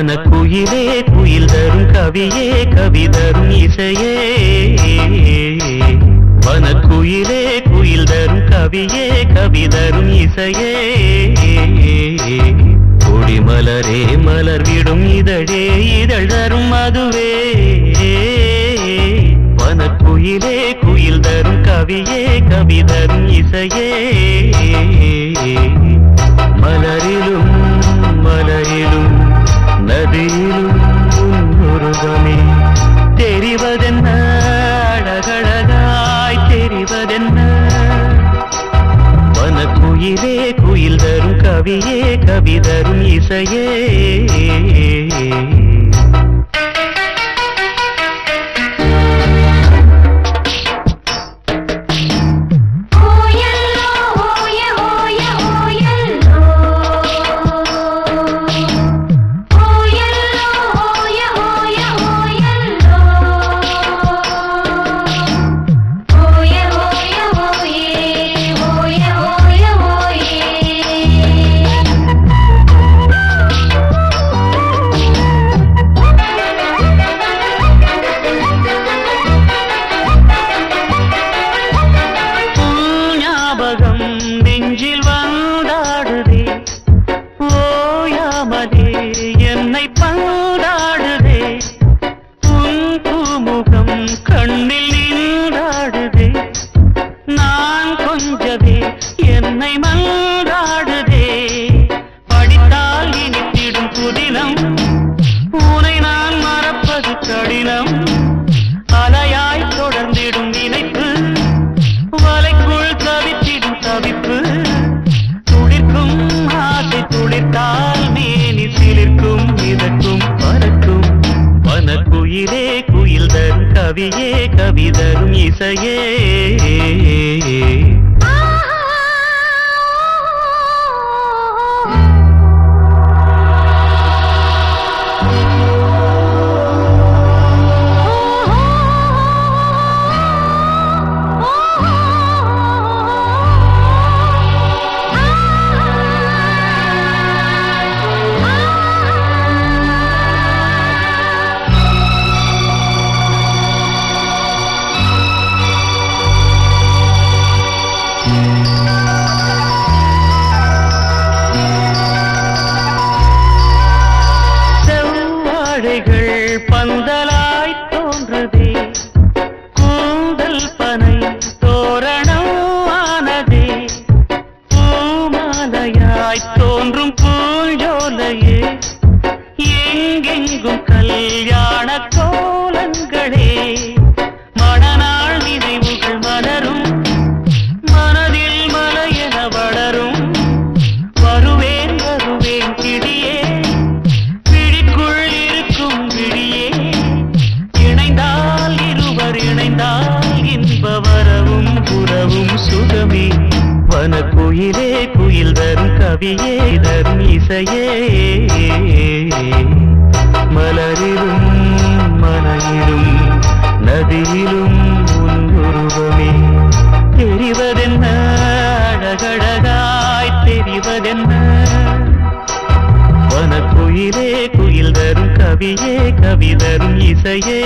வனக்குயிலே குயில் தரும் கவியே கவி தரும் இசையே வனக்குயிலே குயில் தரும் கவியே கவி தரும் இசையே கொடிமலரே மலர் விடும் இதழே இதழ் தரும் அதுவே வனக்குயிலே குயில் தரும் கவியே கவி தரும் இசையே மலரிலும் மலரிலும் நதியிலும் உன்னுருவமே தெரிவதென்ன அழகழகாய் தெரிவதென்ன வனக்குயிலே குயில் தரும் கவியே கவி தரும் இசையே என்னை பந்தாடுதே உன் பூமுகம் கண்ணில் நின்றாடுதே நான் கொஞ்சவே என்னை மன்றாடுதே படித்தால் இனித்திடும் புதினம் உனை நான் மறப்பது கடினம் அலையாய் தொடர்ந்திடும் நினைப்பு வலைக்குள் தவித்திடும் தவிப்பு துளிர்க்கும் ஆசை துளிர்த்தால் மேனி சிலிர்க்கும் மிதக்கும் பறக்கும் வனக்குயிலே குயில் தரும் கவியே கவி தரும் இசையே பந்தலாய் தோன்றுதே கூந்தல் பனை தோரணம் ஆனதே பூமாலையாய் தோன்றும் பூஞ்சோலையே எங்கெங்கும் கல்யாண கோலங்களே மணநாள் நினைவுகள் மலரும் மனதில் மலையென வளரும் வருவேன் வருவேன் கிளியே இணைந்தால் இன்ப வரவும் புறவும் சுகமே வனக்குயிலே குயில் தரும் கவியே தரும் இசையே மலரிலும் மலையிலும் நதியிலும் உன்னுருவமே தெரிவதென்ன அழகழகாய் தெரிவதென்ன வனக்குயிலே குயில் தரும் கவியே கவி தரும் இசையே